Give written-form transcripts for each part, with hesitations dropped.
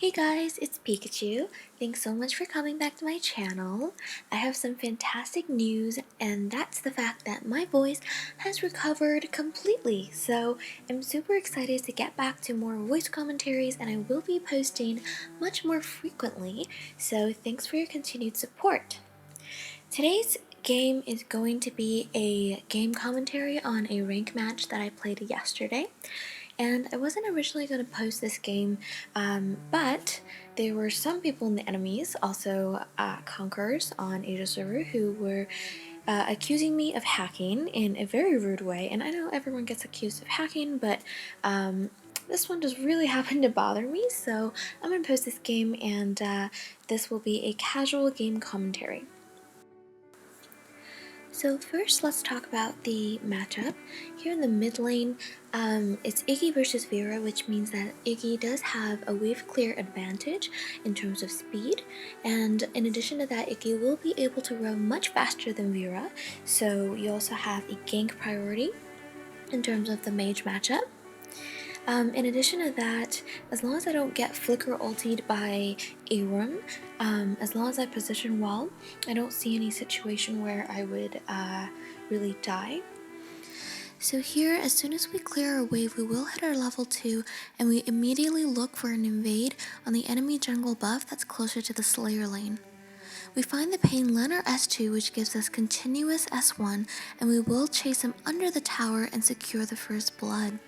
Hey guys, it's Pikachu. Thanks so much for coming back to my channel. I have some fantastic news, and that's the fact that my voice has recovered completely. So I'm super excited to get back to more voice commentaries, and I will be posting much more frequently. So thanks for your continued support. Today's game is going to be a game commentary on a rank match that I played yesterday. And I wasn't originally going to post this game, but there were some people in the enemies, also Conquerors on Asia server, who were accusing me of hacking in a very rude way. And I know everyone gets accused of hacking, but this one just really happened to bother me, so I'm going to post this game, and this will be a casual game commentary. So first, let's talk about the matchup. Here in the mid lane, it's Iggy versus Vera, which means that Iggy does have a wave clear advantage in terms of speed, and in addition to that, Iggy will be able to roam much faster than Vera, so you also have a gank priority in terms of the mage matchup. In addition to that, as long as I don't get flicker ultied by Arum, as long as I position well, I don't see any situation where I would really die. So here, as soon as we clear our wave, we will hit our level 2, and we immediately look for an invade on the enemy jungle buff that's closer to the Slayer lane. We find the Pain Len or S2, which gives us continuous S1, and we will chase him under the tower and secure the first blood.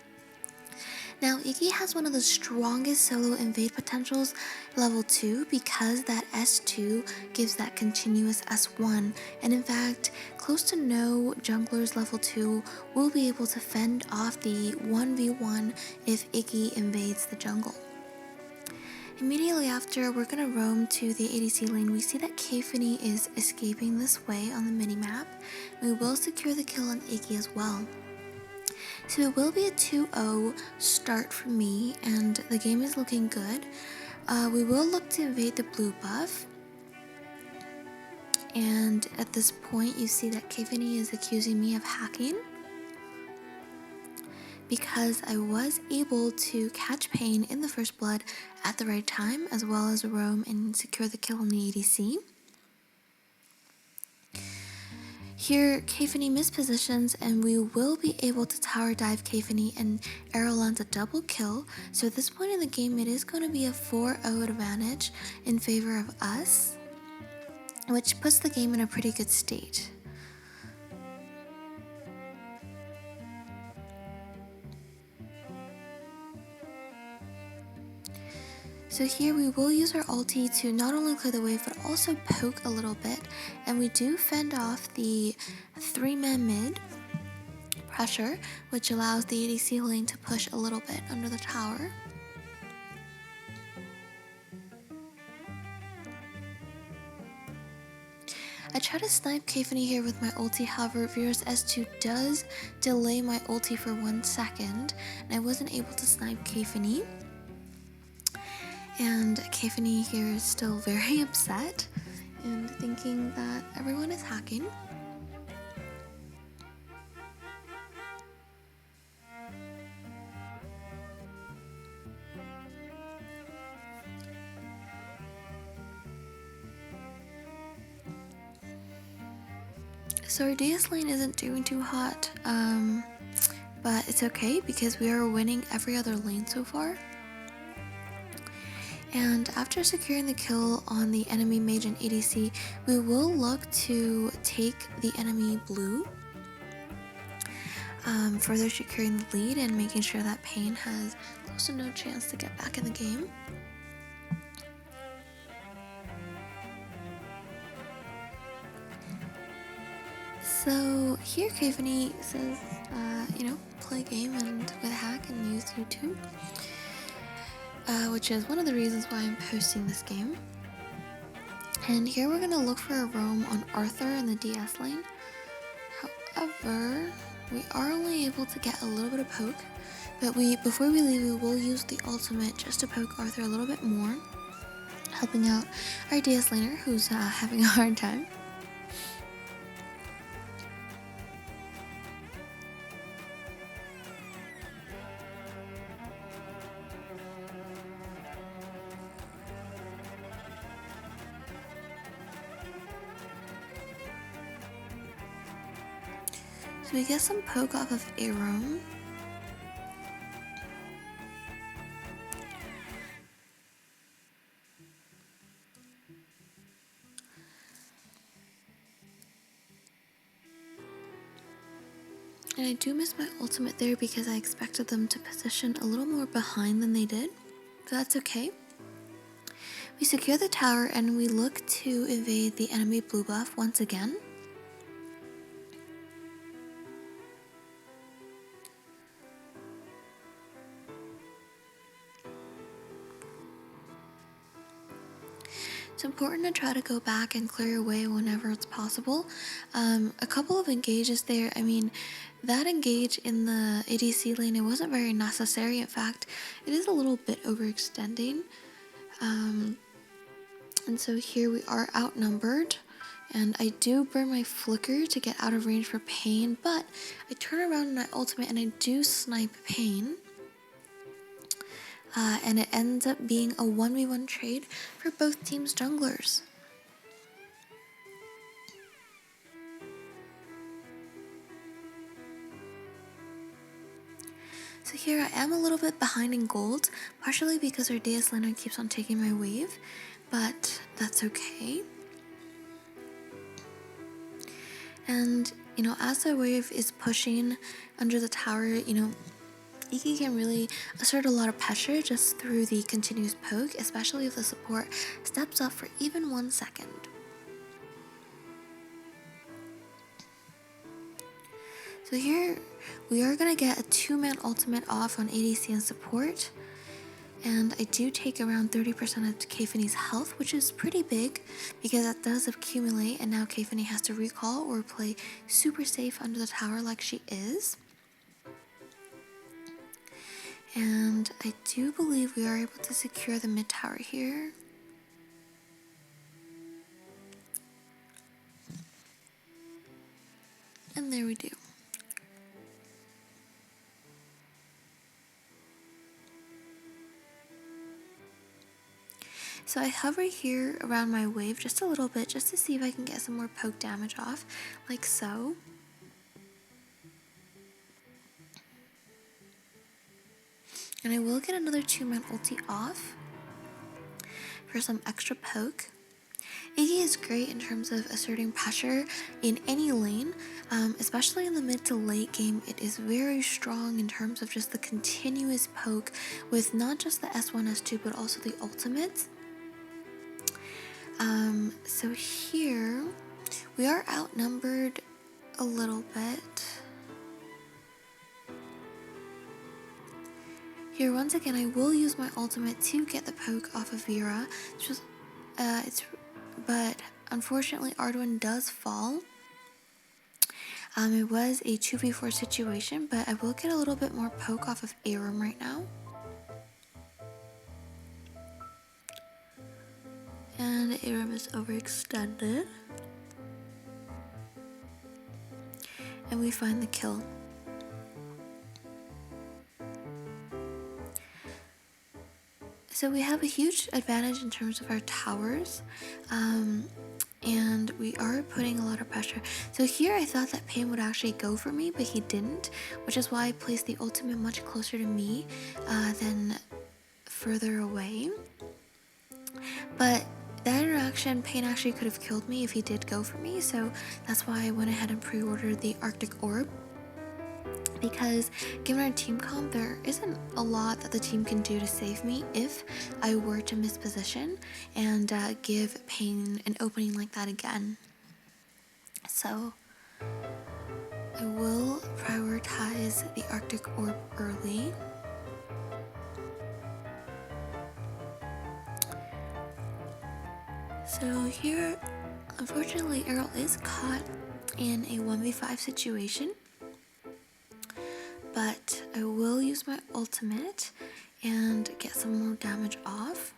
Now, Iggy has one of the strongest solo invade potentials, level 2, because that S2 gives that continuous S1, and in fact, close to no junglers level 2 will be able to fend off the 1v1 if Iggy invades the jungle. Immediately after, we're going to roam to the ADC lane. We see that Kafani is escaping this way on the minimap. We will secure the kill on Iggy as well. So it will be a 2-0 start for me, and the game is looking good. We will look to invade the blue buff. And at this point, you see that Kafani is accusing me of hacking, because I was able to catch Pain in the first blood at the right time, as well as roam and secure the kill on the ADC. Here, Kafani mispositions, and we will be able to tower dive Kafani, and Arrow lands a double kill. So at this point in the game, it is going to be a 4-0 advantage in favor of us, which puts the game in a pretty good state. So here we will use our ulti to not only clear the wave, but also poke a little bit, and we do fend off the 3-man mid pressure, which allows the ADC lane to push a little bit under the tower. I try to snipe Kafani here with my ulti, however Vera's S2 does delay my ulti for 1 second, and I wasn't able to snipe Kafani. And Kafani here is still very upset and thinking that everyone is hacking. So our DS lane isn't doing too hot, but it's okay because we are winning every other lane so far. And after securing the kill on the enemy mage and ADC, we will look to take the enemy blue, further securing the lead and making sure that Pain has close to no chance to get back in the game. So here Kafani says, play game and with hack and use YouTube. Which is one of the reasons why I'm posting this game. And here we're going to look for a roam on Arthur in the DS lane. However, we are only able to get a little bit of poke, but before we leave, we will use the ultimate just to poke Arthur a little bit more, helping out our DS laner who's having a hard time. So we get some poke off of Arrow. And I do miss my ultimate there because I expected them to position a little more behind than they did, but that's okay. We secure the tower and we look to evade the enemy blue buff once again. It's important to try to go back and clear your way whenever it's possible. A couple of engages there, I mean, that engage in the ADC lane, it wasn't very necessary. In fact, it is a little bit overextending. And so here we are outnumbered. And I do burn my flicker to get out of range for Pain, but I turn around in my ultimate and I do snipe Pain. And it ends up being a 1v1 trade for both teams' junglers. So here I am a little bit behind in gold, partially because our DS laner keeps on taking my wave, but that's okay. And, you know, as the wave is pushing under the tower, you know, Iggy can really assert a lot of pressure just through the continuous poke, especially if the support steps up for even 1 second. So here we are going to get a 2-man ultimate off on ADC and support. And I do take around 30% of Kayfani's health, which is pretty big because that does accumulate, and now Kayfani has to recall or play super safe under the tower like she is. And I do believe we are able to secure the mid tower here. And there we do. So I hover here around my wave just a little bit just to see if I can get some more poke damage off, like so. And I will get another 2-man ulti off for some extra poke. Iggy is great in terms of asserting pressure in any lane, especially in the mid to late game. It is very strong in terms of just the continuous poke with not just the S1, S2, but also the ultimates. So here we are outnumbered a little bit. Here once again I will use my ultimate to get the poke off of Vera, but unfortunately Arduin does fall. It was a 2v4 situation, but I will get a little bit more poke off of Aram right now. And Aram is overextended. And we find the kill. So we have a huge advantage in terms of our towers, and we are putting a lot of pressure. So here I thought that Pain would actually go for me, but he didn't, which is why I placed the ultimate much closer to me than further away. But that interaction, Pain actually could have killed me if he did go for me, so that's why I went ahead and pre-ordered the Arctic Orb. Because given our team comp, there isn't a lot that the team can do to save me if I were to misposition and give Pain an opening like that again. So I will prioritize the Arctic Orb early. So here, unfortunately, Errol is caught in a 1v5 situation. But I will use my ultimate and get some more damage off.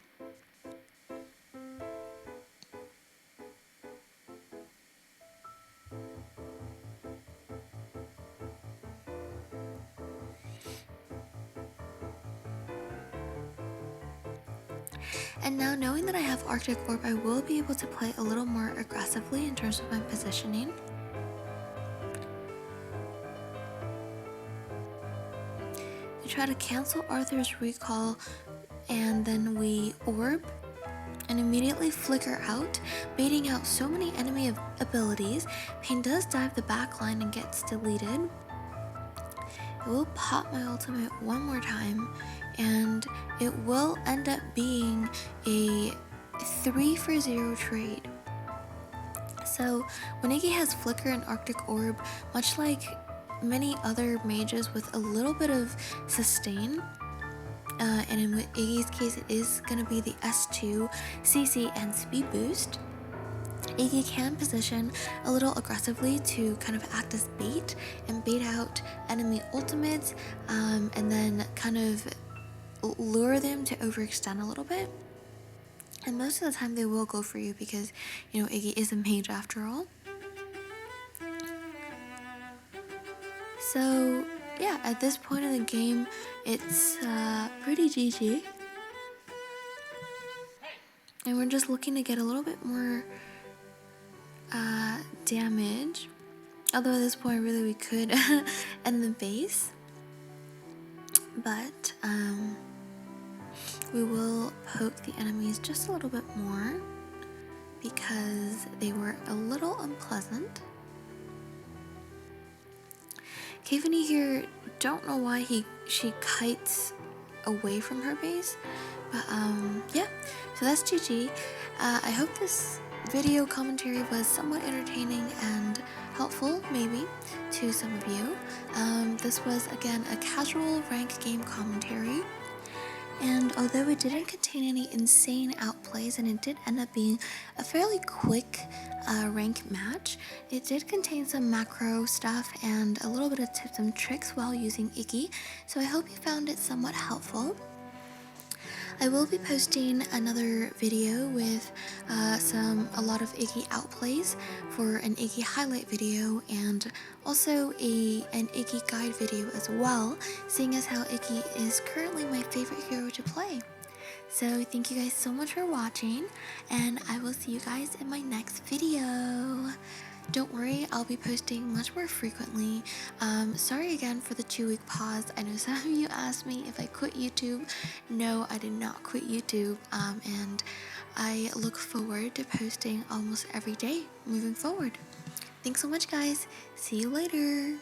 And now knowing that I have Arctic Orb, I will be able to play a little more aggressively in terms of my positioning. try to cancel Arthur's recall, and then we orb and immediately flicker out, baiting out so many enemy abilities. Pain does dive the backline and gets deleted. I will pop my ultimate one more time, and it will end up being a 3-for-0 trade. So when Iggy has Flicker and Arctic Orb, much like many other mages with a little bit of sustain, and in Iggy's case it is going to be the S2, CC, and speed boost, Iggy can position a little aggressively to kind of act as bait and bait out enemy ultimates, and then kind of lure them to overextend a little bit. And most of the time they will go for you because, you know, Iggy is a mage after all. So yeah, at this point in the game, it's pretty GG. And we're just looking to get a little bit more damage. Although at this point, really, we could end the base. But we will poke the enemies just a little bit more because they were a little unpleasant. Kavani here, don't know why she kites away from her base, but yeah, so that's GG. I hope this video commentary was somewhat entertaining and helpful, maybe, to some of you. This was, again, a casual rank game commentary. And although it didn't contain any insane outplays and it did end up being a fairly quick rank match, it did contain some macro stuff and a little bit of tips and tricks while using Iggy, so I hope you found it somewhat helpful. I will be posting another video with a lot of Iggy outplays for an Iggy highlight video, and also an Iggy guide video as well, seeing as how Iggy is currently my favorite hero to play. So thank you guys so much for watching, and I will see you guys in my next video. Don't worry, I'll be posting much more frequently. Sorry again for the 2-week pause. I know some of you asked me if I quit YouTube. No, I did not quit YouTube, and I look forward to posting almost every day moving forward. Thanks so much, guys. See you later.